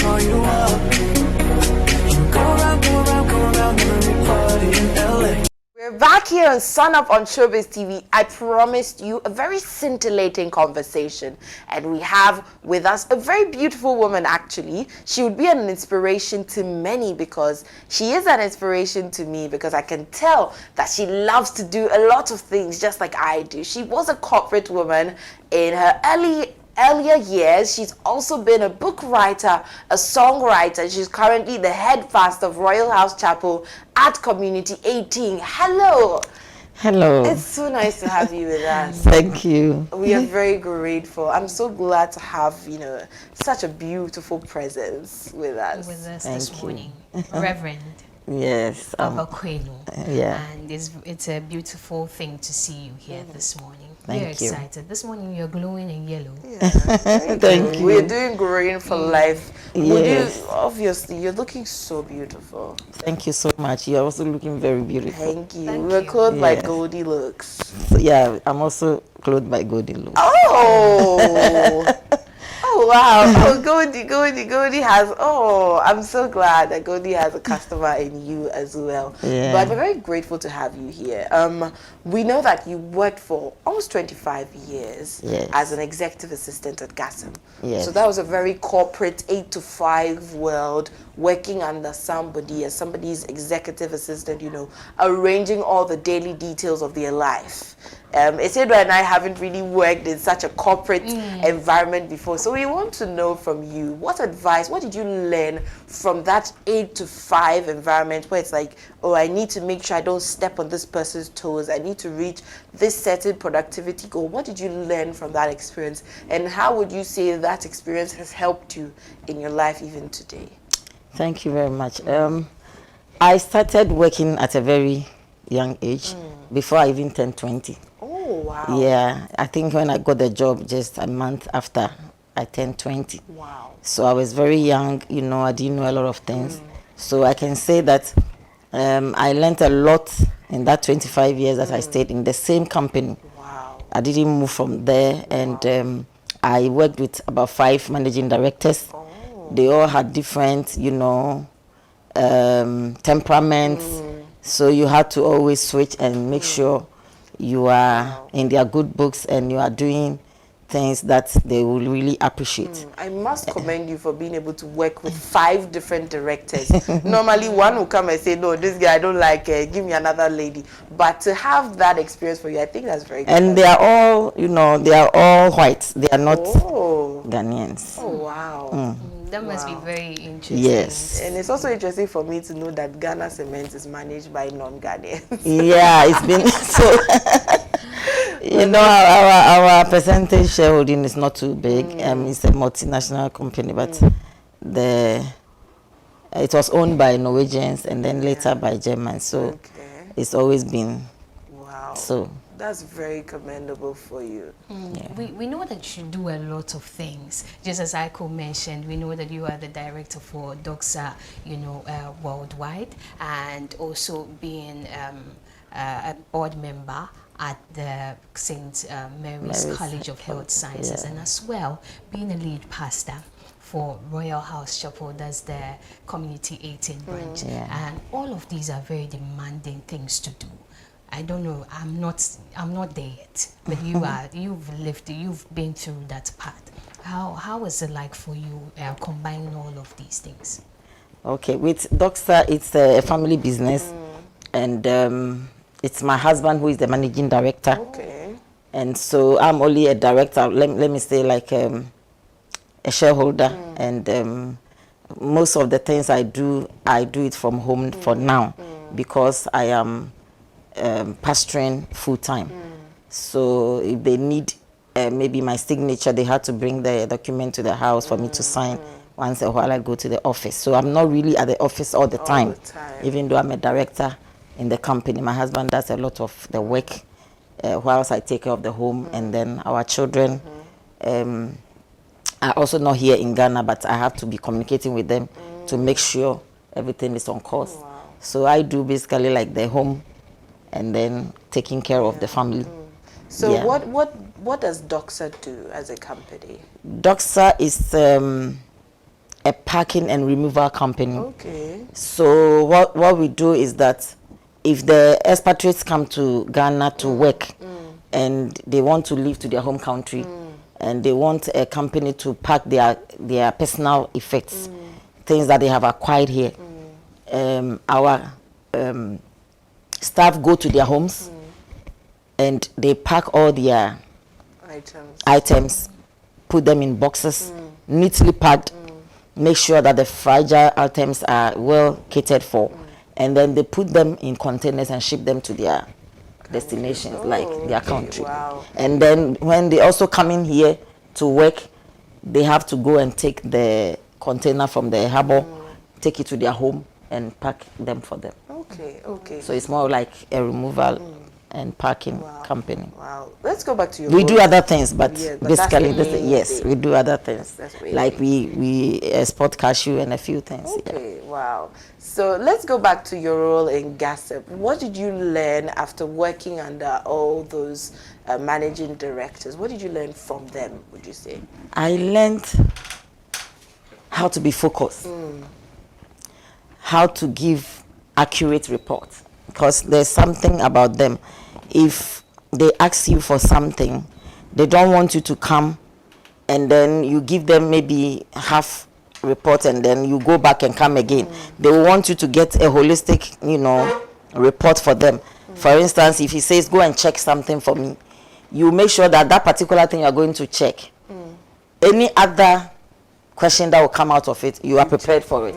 call you up. Go round, go round, go round, every party in LA. We're back here on Sun Up on Showbiz TV. I promised you a very scintillating conversation, and we have with us a very beautiful woman. Actually, she would be an inspiration to many because she is an inspiration to me, because I can tell that she loves to do a lot of things just like I do. She was a corporate woman in her earlier years. She's also been a book writer, a songwriter. She's currently the head pastor of Royal House Chapel at Community 18. Hello. Hello. It's so nice to have you with us. Thank you. We are very grateful. I'm so glad to have, such a beautiful presence with us. This morning, Reverend. Yes. Quainoo. Yeah. And it's a beautiful thing to see you here this morning. Thank We're you. excited. This morning you're glowing in yellow. Yeah, Thank you. We're doing growing for life. Yes. Obviously, you're looking so beautiful. Thank you so much. You're also looking very beautiful. Thank you. Thank We're you. clothed by Yes. Goldilocks. So, yeah, I'm also clothed by Goldilocks. Oh! Oh, wow. Oh, Goldie has, I'm so glad that Goldie has a customer in you as well. Yeah. But we're very grateful to have you here. We know that you worked for almost 25 years Yes. as an executive assistant at Gassam. Yes. So that was a very corporate 8 to 5 world, working under somebody as somebody's executive assistant, arranging all the daily details of their life. Isidro and I haven't really worked in such a corporate environment before, so we want to know from you, what did you learn from that 8 to 5 environment where it's like, oh, I need to make sure I don't step on this person's toes, I need to reach this certain productivity goal. What did you learn from that experience, and how would you say that experience has helped you in your life even today? Thank you very much. I started working at a very young age, before I even turned 20. Oh, wow. Yeah, I think when I got the job just a month after I turned 20. Wow. So I was very young, I didn't know a lot of things. So I can say that I learned a lot in that 25 years that I stayed in the same company. Wow. I didn't move from there, and I worked with about 5 managing directors. Oh. They all had different, temperaments. So you had to always switch and make sure you are in their good books and you are doing things that they will really appreciate. I must commend you for being able to work with 5 different directors. Normally one will come and say, no, this guy I don't like, give me another lady. But to have that experience for you, I think that's very good. And they are all, they are all white. They are not Oh. Ghanaians. Oh, wow. That must be very interesting. Yes. And it's also interesting for me to know that Ghana Cement is managed by non-Ghanaians. Yeah, it's been so. Our percentage shareholding is not too big. It's a multinational company, but it was owned by Norwegians and then later by Germans. So it's always been so. That's very commendable for you. We know that you do a lot of things. Just as Aiko mentioned, we know that you are the director for DOXA, worldwide, and also being a board member at the St. Mary's College of Health Sciences, and as well being a lead pastor for Royal House Chapel, that's the Community 18 branch. And all of these are very demanding things to do. I don't know, I'm not there yet, but you've been through that part. How is it like for you combining all of these things? Okay, with DOXA, it's a family business, and it's my husband who is the managing director. Okay. And so I'm only a director, let me say like a shareholder, and most of the things I do it from home for now, because I am pastoring full-time. So if they need maybe my signature, they had to bring the document to the house for me to sign. Once a while I go to the office. So I'm not really at the office all the time. Even though I'm a director in the company. My husband does a lot of the work whilst I take care of the home, and then our children are also not here in Ghana, but I have to be communicating with them to make sure everything is on course. So I do basically like the home and then taking care of the family. So what does DOXA do as a company? DOXA is a a packing and removal company. Okay. So what we do is that if the expatriates come to Ghana to work and they want to leave to their home country and they want a company to pack their personal effects, things that they have acquired here, our staff go to their homes and they pack all their items, put them in boxes, neatly packed, make sure that the fragile items are well catered for, and then they put them in containers and ship them to their destinations, like their country. Wow. And then when they also come in here to work, they have to go and take the container from the harbor, take it to their home and pack them for them. Okay. So it's more like a removal and packing company. Wow. Let's go back to your We do role. other things, but But basically, that's the main yes, thing. we do other things. That's really Like we export cashew and a few things. Yeah. Okay, wow. So let's go back to your role in Gossip. What did you learn after working under all those managing directors? What did you learn from them, would you say? I learned how to be focused, how to give accurate reports, because there's something about them. If they ask you for something, they don't want you to come and then you give them maybe half report and then you go back and come again. They want you to get a holistic, report for them. For instance, if he says, go and check something for me, you make sure that that particular thing you're going to check, any other question that will come out of it, you are prepared for it.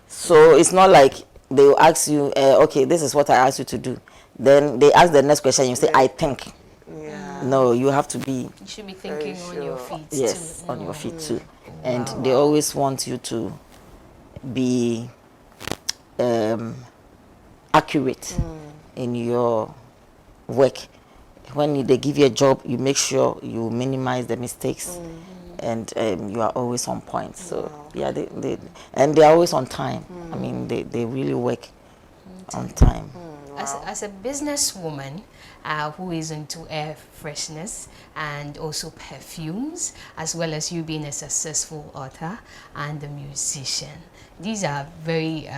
So it's not like they will ask you, okay, this is what I asked you to do. Then they ask the next question, you say, I think. Yeah. No, you have to be, You should be thinking on your feet yes, too. on your feet too. And they always want you to be accurate in your work. When they give you a job, you make sure you minimize the mistakes, and you are always on point. So yeah, they are always on time. I mean, they really work on time. As a businesswoman who is into air freshness and also perfumes, as well as you being a successful author and a musician, these are very,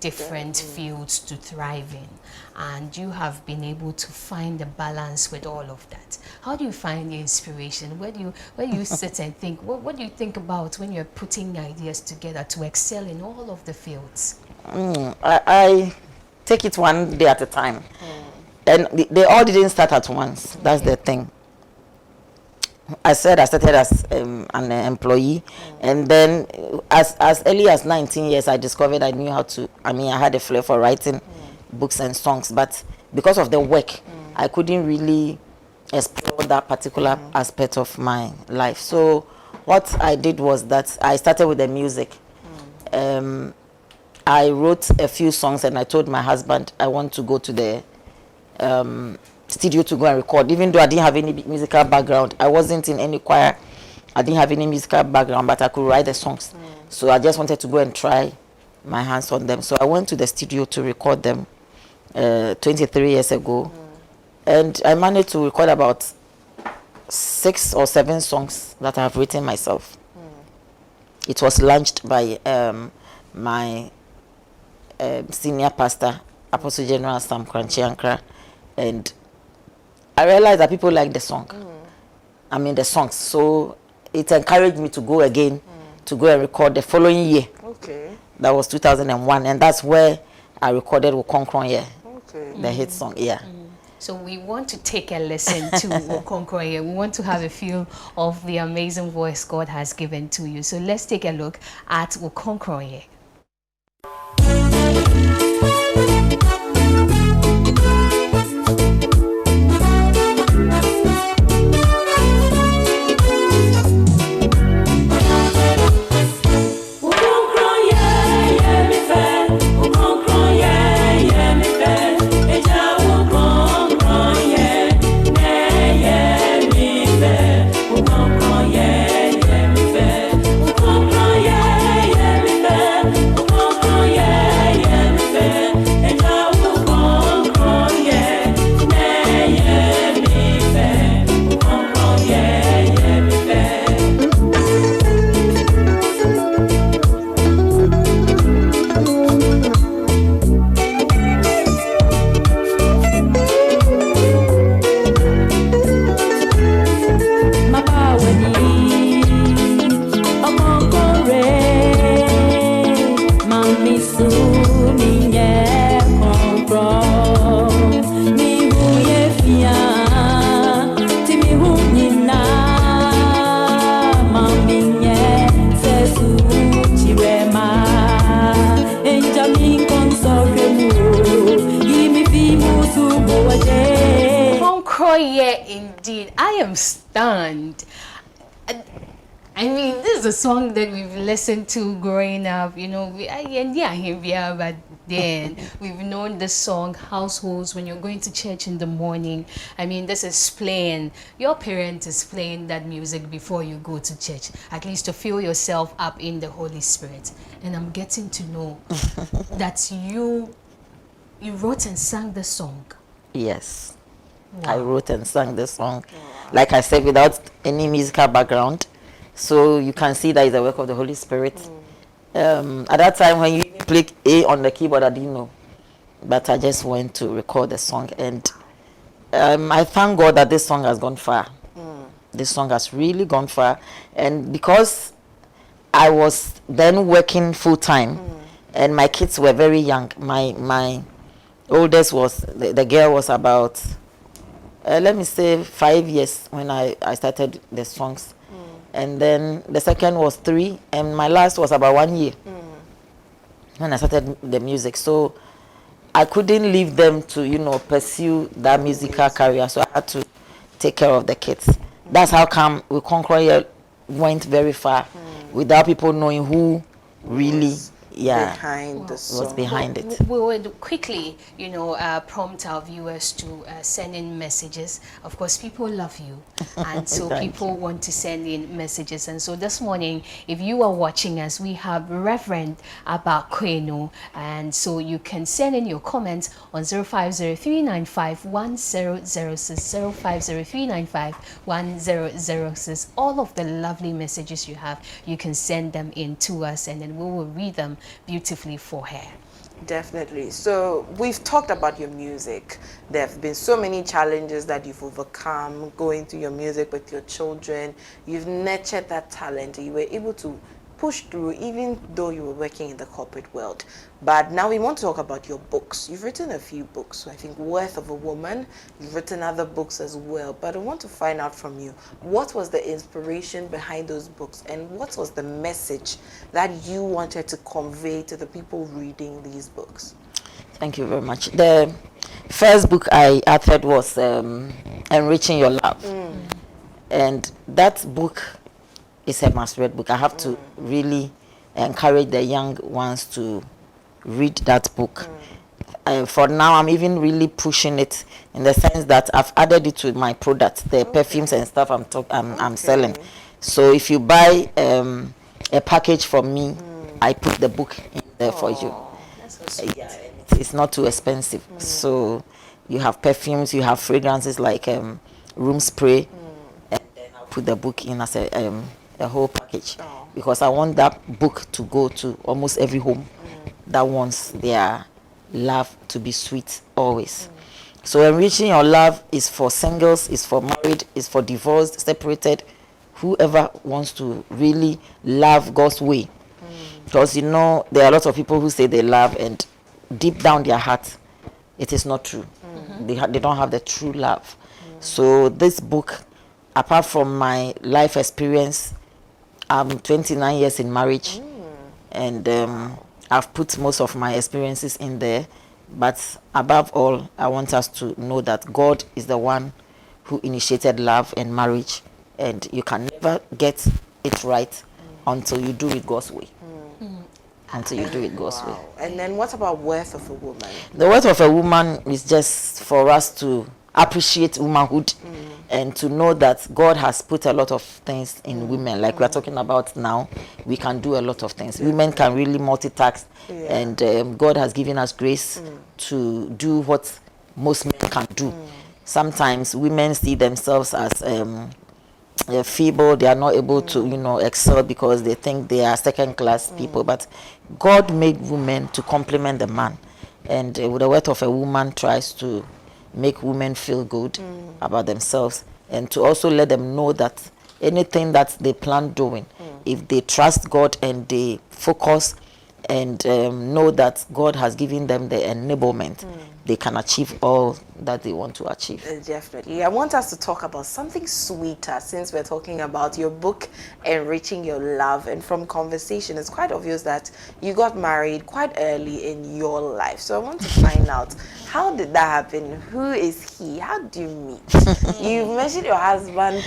different fields to thrive in. And you have been able to find a balance with all of that. How do you find the inspiration? Where do you sit and think? What do you think about when you're putting ideas together to excel in all of the fields? I take it one day at a time. And they all didn't start at once. That's the thing. I started as an employee, and then as early as 19 years, I discovered I knew how to. I had a flair for writing books and songs, but because of the work, I couldn't really explore that particular aspect of my life. So what I did was that I started with the music. I wrote a few songs, and I told my husband I want to go to the studio to go and record. Even though I didn't have any musical background, I wasn't in any choir, I didn't have any musical background, but I could write the songs. So I just wanted to go and try my hands on them. So I went to the studio to record them 23 years ago, and I managed to record about 6 or 7 songs that I've written myself. It was launched by my senior pastor, Apostle General Sam Kranchiankra, and I realized that people like the song. The songs. So it encouraged me to go again, to go and record the following year. Okay. That was 2001, and that's where I recorded with Kronkron, Okay. the hit song, So we want to take a listen to Kronkron. We want to have a feel of the amazing voice God has given to you. So let's take a look at Kronkron. Yeah. misu minye Kronkron mi huye fia timi hunina maminye sesu chirema enja mi konsore mu imi fi musu boje. Kronkron, yeah, indeed. I am stunned. I mean, this is a song that we've listened to growing up, you know, but then we've known this song, households, when you're going to church in the morning. I mean, this is playing, your parent is playing that music before you go to church, at least to fill yourself up in the Holy Spirit. And I'm getting to know that you wrote and sang the song. Yes. Wow. I wrote and sang the song, like I said, without any musical background. So you can see that it's the work of the Holy Spirit. At that time, when you click A on the keyboard, I didn't know. But I just went to record the song. And I thank God that this song has gone far. This song has really gone far. And because I was then working full-time, and my kids were very young. My oldest was, the girl was about, let me say 5 years when I started the songs. And then the second was 3, and my last was about 1 year when I started the music. So I couldn't leave them to, you know, pursue that musical career. So I had to take care of the kids. That's how come with Kronkron went very far without people knowing who really behind the song. was behind it. We would quickly, you know, prompt our viewers to send in messages. Of course, people love you, and so people want to send in messages. And so this morning, if you are watching us, we have Reverend about Quainoo, and so you can send in your comments on 0503951006, 0503951006. All of the lovely messages you have, you can send them in to us, and then we will read them beautifully for her. Definitely. So we've talked about your music. There have been so many challenges that you've overcome going through your music with your children. You've nurtured that talent. You were able to push through even though you were working in the corporate world. But now we want to talk about your books. You've written a few books. So I think Worth of a Woman. You've written other books as well. But I want to find out from you, what was the inspiration behind those books, and what was the message that you wanted to convey to the people reading these books? Thank you very much. The first book I authored was Enriching Your Love. And that book is a must-read book. I have to really encourage the young ones to read that book. For now, I'm even really pushing it in the sense that I've added it to my products, the perfumes and stuff I'm selling. So if you buy a package from me, I put the book in there for you. That's so sweet. Yeah, it's not too expensive. So you have perfumes, you have fragrances like room spray, and then I'll put the book in as a whole package, because I want that book to go to almost every home that wants their love to be sweet always. So Enriching Your Love is for singles, is for married, is for divorced, separated, whoever wants to really love God's way. Because you know, there are a lot of people who say they love, and deep down their heart, it is not true. They don't have the true love. So this book, apart from my life experience, I'm 29 years in marriage, and I've put most of my experiences in there. But above all, I want us to know that God is the one who initiated love and marriage, and you can never get it right until you do it God's way. Until you do it God's way. And then what about Worth of a Woman? The Worth of a Woman is just for us to appreciate womanhood and to know that God has put a lot of things in women. Like we are talking about now, we can do a lot of things. Women can really multitask, and God has given us grace to do what most men can do. Sometimes women see themselves as feeble. They are not able to, you know, excel because they think they are second-class people. But God made women to complement the man, and with the Worth of a Woman tries to make women feel good about themselves, and to also let them know that anything that they plan doing, if they trust God and they focus and know that God has given them the enablement. They can achieve all that they want to achieve. Definitely. I want us to talk about something sweeter since we're talking about your book, Enriching Your Love. And from conversation, it's quite obvious that you got married quite early in your life. So I want to find out, how did that happen? Who is he? How do you meet? You mentioned your husband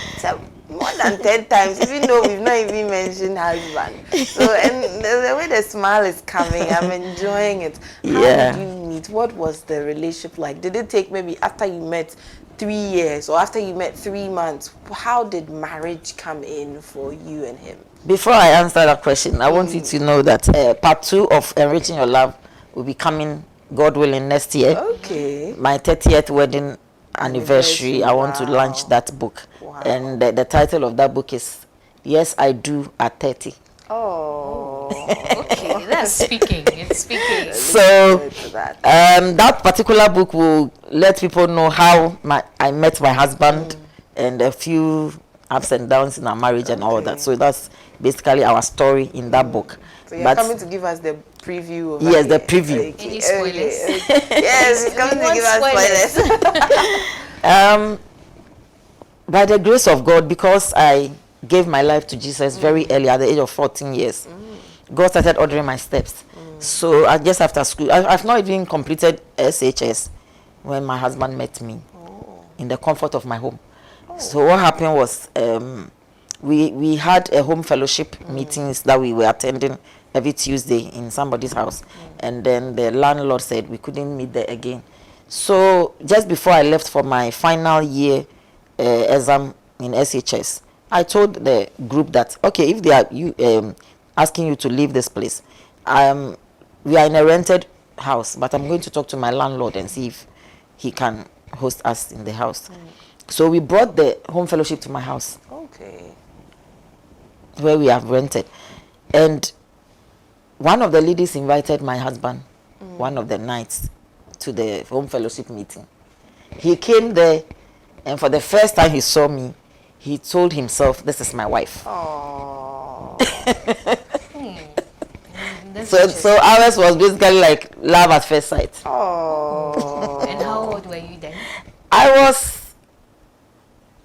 more than 10 times, even though we've not even mentioned husband. So, and the way the smile is coming, I'm enjoying it. How Yeah. did you meet? What was the relationship like? Did it take maybe after you met 3 years or after you met 3 months? How did marriage come in for you and him? Before I answer that question, I want you to know that part 2 of Enriching Your Love will be coming, God willing, next year. Okay. My 30th wedding anniversary. I want to Wow. launch that book. Wow. And the title of that book is Yes, I Do at 30. Oh. Okay, that's speaking. It's speaking. So Good to that. that particular book will let people know how I met my husband and a few ups and downs in our marriage and all that. So that's basically our story in that book. So you're coming to give us the preview of Yes, the preview. Okay, Any spoilers? Yes, you're coming to give us spoilers. By the grace of God, because I gave my life to Jesus very early at the age of 14 years, God started ordering my steps. So I just after school, I've not even completed SHS when my husband met me in the comfort of my home. So what happened was we had a home fellowship meetings that we were attending every Tuesday in somebody's house, and then the landlord said we couldn't meet there again. So just before I left for my final year exam in SHS, I told the group that, okay, if they are asking you to leave this place, we are in a rented house, but I'm going to talk to my landlord and see if he can host us in the house. So we brought the home fellowship to my house, Okay. where we have rented, and one of the ladies invited my husband one of the nights to the home fellowship meeting. He came there, and for the first time he saw me, he told himself, "This is my wife." Oh. So ours was basically like love at first sight. Oh. And how old were you then? I was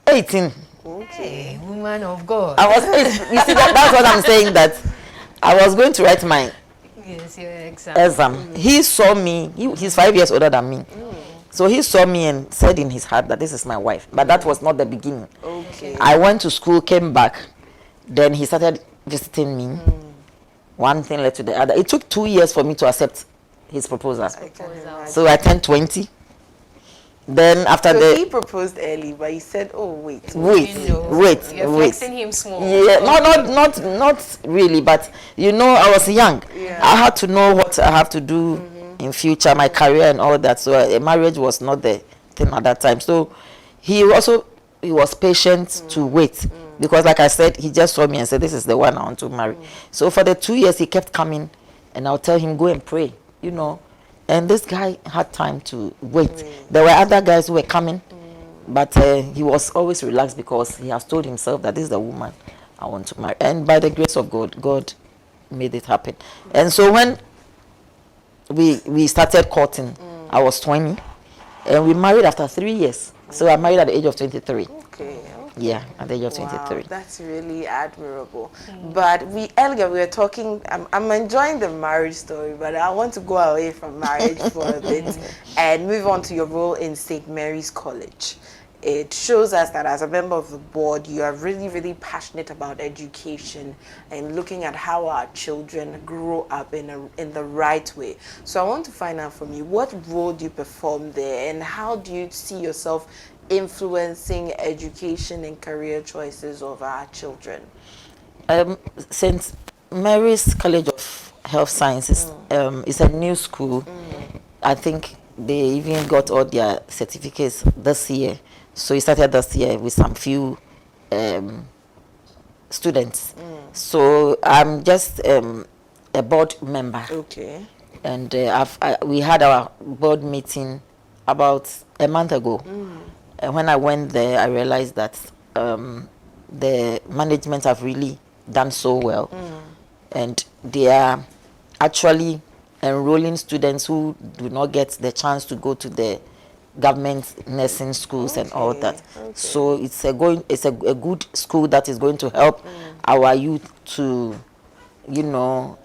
18. Okay. Woman of God. I was 18. You see, that's what I'm saying, that I was going to write my Yes, your exam. exam. He saw me. He's 5 years older than me. So he saw me and said in his heart that this is my wife. But that was not the beginning. Okay. I went to school, came back. Then he started visiting me. One thing led to the other. It took 2 years for me to accept his proposal. I can imagine. So I turned 20. Then after So he the proposed early, but he said, "Oh wait." wait, You know, wait, You're wait. flexing him small. Yeah, not really, but you know, I was young. Yeah. I had to know what I have to do in future, my career and all that. So a marriage was not the thing at that time. So he was patient to wait, because like I said, he just saw me and said, "This is the one I want to marry." So for the 2 years he kept coming, and I'll tell him, "Go and pray," you know. And this guy had time to wait. There were other guys who were coming, but he was always relaxed because he has told himself that this is the woman I want to marry. And by the grace of God, God made it happen. And so when we started courting, I was 20, and we married after 3 years. So I married at the age of 23. Okay. Yeah, at the age of Wow, 23. that's really admirable. But earlier we were talking, I'm enjoying the marriage story, but I want to go away from marriage for a bit and move on to your role in St. Mary's College. It shows us that as a member of the board, you are really, really passionate about education and looking at how our children grow up in the right way. So I want to find out from you, what role do you perform there, and how do you see yourself influencing education and career choices of our children? St. Mary's College of Health Sciences is a new school. I think they even got all their certificates this year. So it started this year with some few students. So I'm just a board member. Okay. And we had our board meeting about a month ago. And when I went there, I realized that the management have really done so well. And they are actually enrolling students who do not get the chance to go to the government nursing schools and all that. So it's a good school that is going to help our youth to, you know,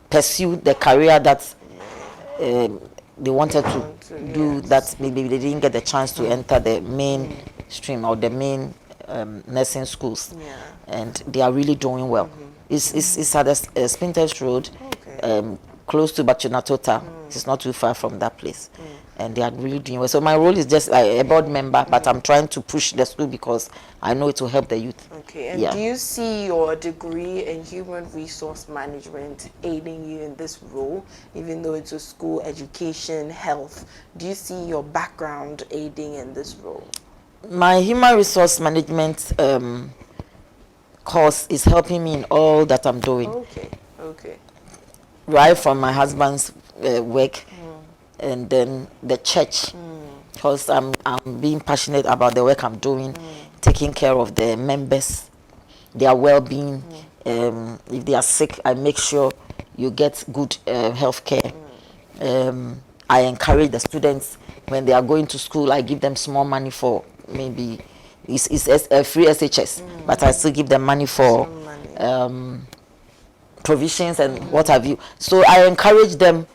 pursue the career that they wanted to do, that maybe they didn't get the chance to enter the main stream or the main nursing schools. And they are really doing well. It's at the Spinters Road, close to Bachunatota. It's not too far from that place. And they are really doing well. So my role is just like a board member, but I'm trying to push the school because I know it will help the youth. Okay, and do you see your degree in human resource management aiding you in this role, even though it's a school, education, health? Do you see your background aiding in this role? My human resource management course is helping me in all that I'm doing. Okay. Right from my husband's work, and then the church, because I'm being passionate about the work I'm doing, taking care of the members, their well-being. If they are sick, I make sure you get good health care. I encourage the students when they are going to school. I give them small money for maybe it's a free SHS, but I still give them money for provisions and what have you. So I encourage them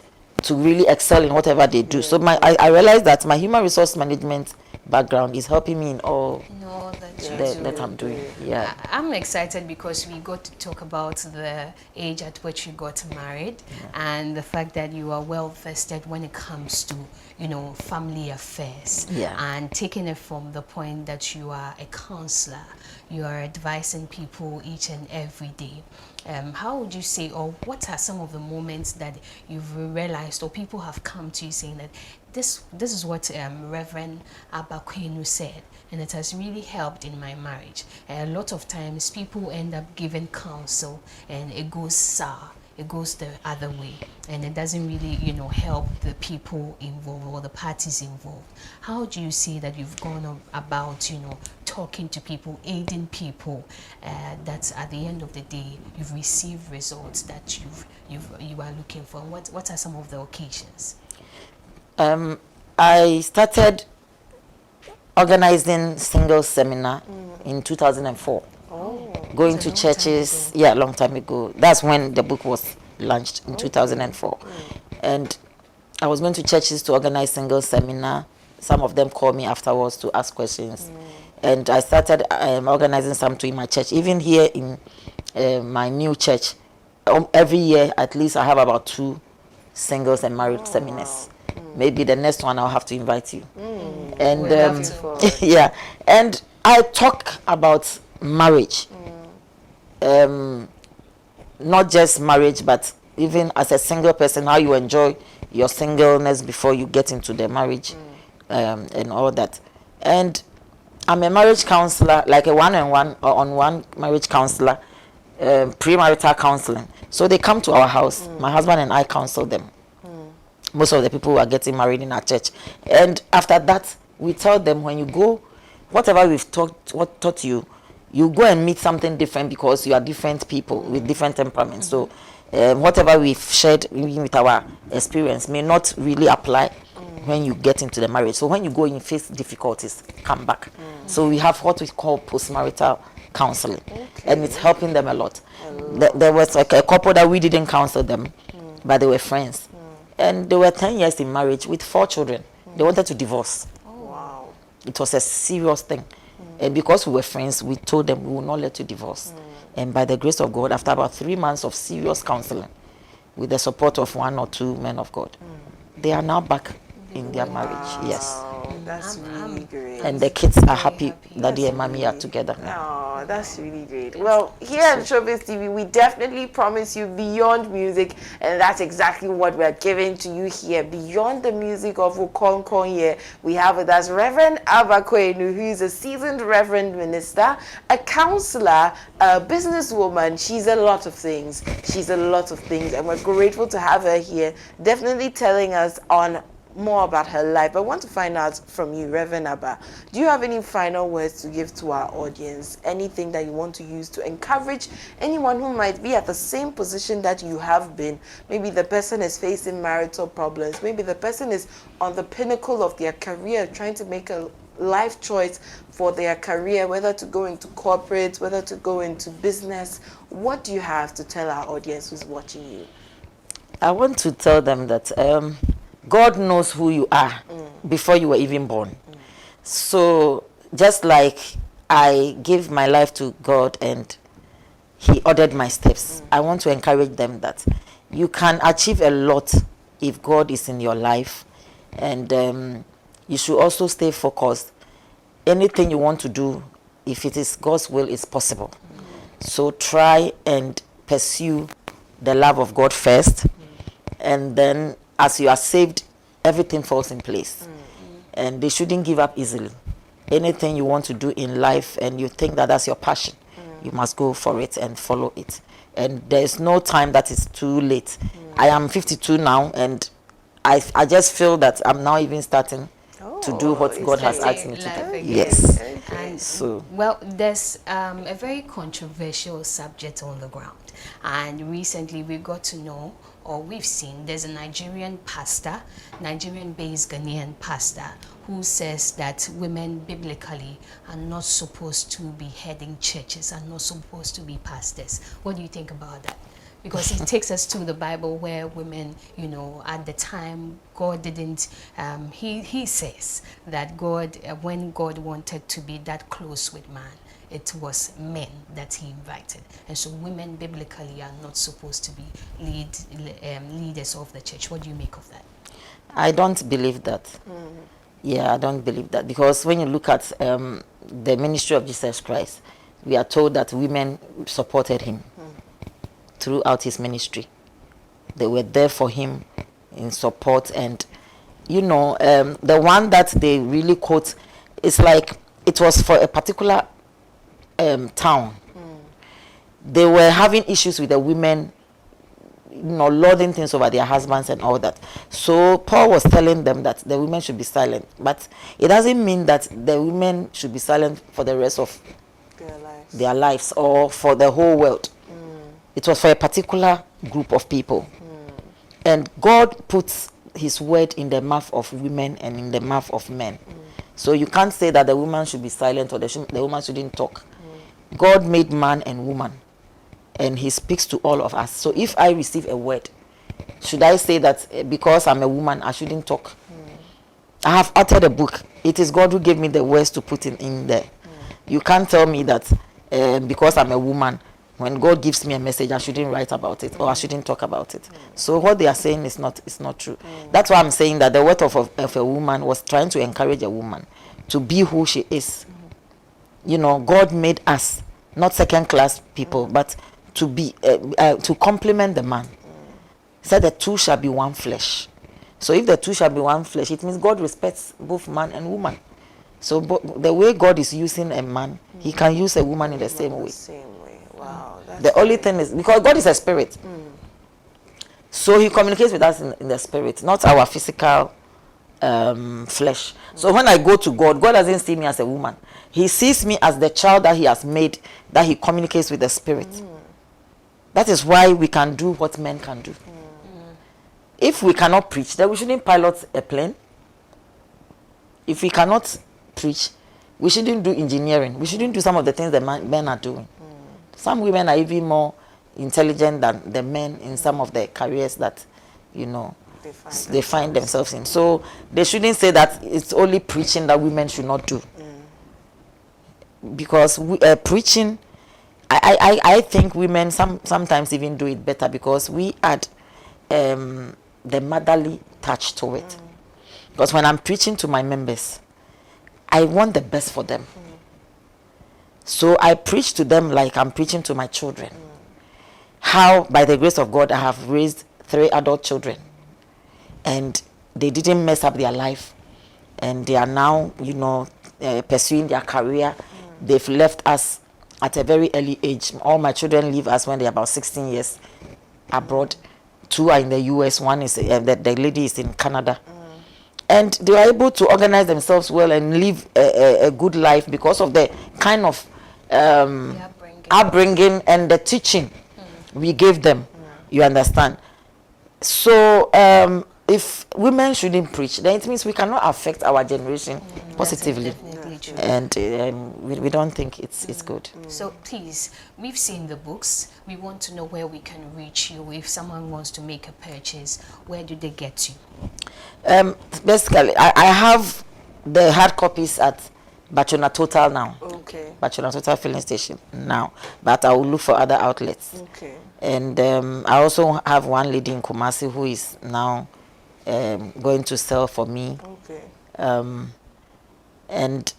to really excel in whatever they do. So I realize that my human resource management background is helping me in all that I'm doing. Yeah, I'm excited because we got to talk about the age at which you got married and the fact that you are well vested when it comes to, you know, family affairs. And taking it from the point that you are a counselor, you are advising people each and every day. How would you say, or what are some of the moments that you've realized or people have come to you saying that this is what Reverend Quainoo said, and it has really helped in my marriage? A lot of times people end up giving counsel and it goes sour, it goes the other way, and it doesn't really, you know, help the people involved or the parties involved. How do you see that you've gone about, you know, talking to people, aiding people, that at the end of the day you've received results that you are looking for? What are some of the occasions? I started organizing single seminar in 2004. Going to churches, a long time ago. That's when the book was launched in 2004. And I was going to churches to organize single seminar. Some of them called me afterwards to ask questions. And I started organizing some in my church. Even here in my new church, every year at least I have about 2 singles and married seminars. Maybe the next one I'll have to invite you. And and I talk about marriage. Not just marriage, but even as a single person, how you enjoy your singleness before you get into the marriage, and all that. And I'm a marriage counselor, like a one-on-one marriage counselor, premarital counseling. So they come to our house. My husband and I counsel them. Most of the people who are getting married in our church. And after that, we tell them, when you go, whatever we've taught you, you go and meet something different because you are different people with different temperaments. So whatever we've shared with our experience may not really apply when you get into the marriage. So when you go and you face difficulties, come back. So we have what we call postmarital counseling, and it's helping them a lot. There was like a couple that we didn't counsel them, but they were friends. And they were 10 years in marriage with 4 children. They wanted to divorce. Wow. It was a serious thing. And because we were friends, we told them we will not let you divorce. And by the grace of God, after about 3 months of serious counseling, with the support of 1 or 2 men of God, they are now back in their marriage. Yes. That's really great. And the kids are happy that Daddy and Mommy are together now. Oh, that's really great. Well, here at Showbiz TV, we definitely promise you beyond music, and that's exactly what we're giving to you here. Beyond the music of Kronkron here, we have with us Reverend Quainoo, who is a seasoned Reverend Minister, a counselor, a businesswoman. She's a lot of things. And we're grateful to have her here, definitely telling us on more about her life. I want to find out from you, Reverend Abba. Do you have any final words to give to our audience? Anything that you want to use to encourage anyone who might be at the same position that you have been? Maybe the person is facing marital problems. Maybe the person is on the pinnacle of their career, trying to make a life choice for their career, whether to go into corporate, whether to go into business. What do you have to tell our audience who's watching you? I want to tell them that God knows who you are before you were even born. So just like I gave my life to God and He ordered my steps, I want to encourage them that you can achieve a lot if God is in your life, and you should also stay focused. Anything you want to do, if it is God's will, it's possible. So try and pursue the love of God first, and then as you are saved, everything falls in place. And they shouldn't give up easily. Anything you want to do in life and you think that that's your passion, you must go for it and follow it. And there's no time that is too late. I am 52 now, and I just feel that I'm now even starting to do what God has asked me to do. Yes. And So, well, there's a very controversial subject on the ground, and recently we got to know, or we've seen, there's a Nigerian pastor, Nigerian-based Ghanaian pastor, who says that women biblically are not supposed to be heading churches, are not supposed to be pastors. What do you think about that? Because it takes us to the Bible where women, you know, at the time, God didn't, he says that God, when God wanted to be that close with man, it was men that he invited. And so women biblically are not supposed to be leaders of the church. What do you make of that? I don't believe that. Yeah, I don't believe that. Because when you look at the ministry of Jesus Christ, we are told that women supported him throughout his ministry. They were there for him in support. And, you know, the one that they really quote is like, it was for a particular town. They were having issues with the women, you know, lording things over their husbands and all that. So Paul was telling them that the women should be silent. But it doesn't mean that the women should be silent for the rest of their lives or for the whole world. It was for a particular group of people. And God puts his word in the mouth of women and in the mouth of men. So you can't say that the woman should be silent or the woman shouldn't talk. God made man and woman, and he speaks to all of us. So if I receive a word, should I say that because I'm a woman, I shouldn't talk? I have uttered a book. It is God who gave me the words to put in there. You can't tell me that because I'm a woman, when God gives me a message, I shouldn't write about it or I shouldn't talk about it. So what they are saying is not true. That's why I'm saying that the word of a woman was trying to encourage a woman to be who she is. You know, God made us not second-class people, but to be to complement the man. He said the two shall be one flesh. So if the two shall be one flesh, it means God respects both man and woman. So the way God is using a man, he can use a woman in the same way. Wow. The only thing is, because God is a spirit, so he communicates with us in the spirit, not our physical flesh. So when I go to God, God doesn't see me as a woman. He sees me as the child that he has made, that he communicates with the spirit. That is why we can do what men can do. If we cannot preach, then we shouldn't pilot a plane. If we cannot preach, we shouldn't do engineering. We shouldn't do some of the things that men are doing. Some women are even more intelligent than the men in some of the careers that, you know, they find themselves in. So they shouldn't say that it's only preaching that women should not do. Because preaching, I think women sometimes even do it better because we add the motherly touch to it. Because when I'm preaching to my members, I want the best for them. So I preach to them like I'm preaching to my children. How, by the grace of God, I have raised 3 adult children. And they didn't mess up their life. And they are now, you know, pursuing their career. They've left us at a very early age. All my children leave us when they're about 16 years abroad. 2 are in the US. One is, the lady is in Canada. and they are able to organize themselves well and live a good life because of the kind of upbringing and the teaching we gave them. You understand? So if women shouldn't preach, then it means we cannot affect our generation positively. And we don't think it's good. So please, we've seen the books. We want to know where we can reach you. If someone wants to make a purchase, where do they get you? Basically, I have the hard copies at Bachona Total now. Okay. Bachona Total filling station now. But I will look for other outlets. Okay. And I also have one lady in Kumasi who is now going to sell for me. Okay. And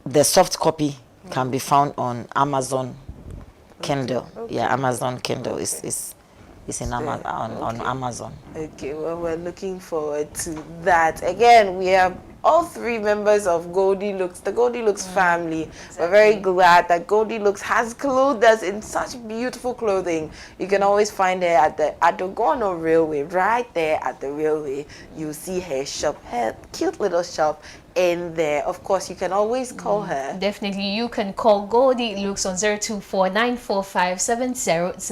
the soft copy can be found on Amazon Kindle. Okay. Yeah, Amazon Kindle is in on Amazon. Okay, well, we're looking forward to that. Again, we have all three members of Goldie Looks, the Goldie Looks family. Exactly. We're very glad that Goldie Looks has clothed us in such beautiful clothing. You can always find her at the Adogono Railway, right there at the railway. You'll see her shop, her cute little shop in there. Of course, you can always call her. Definitely, you can call Goldie Looks on 024 945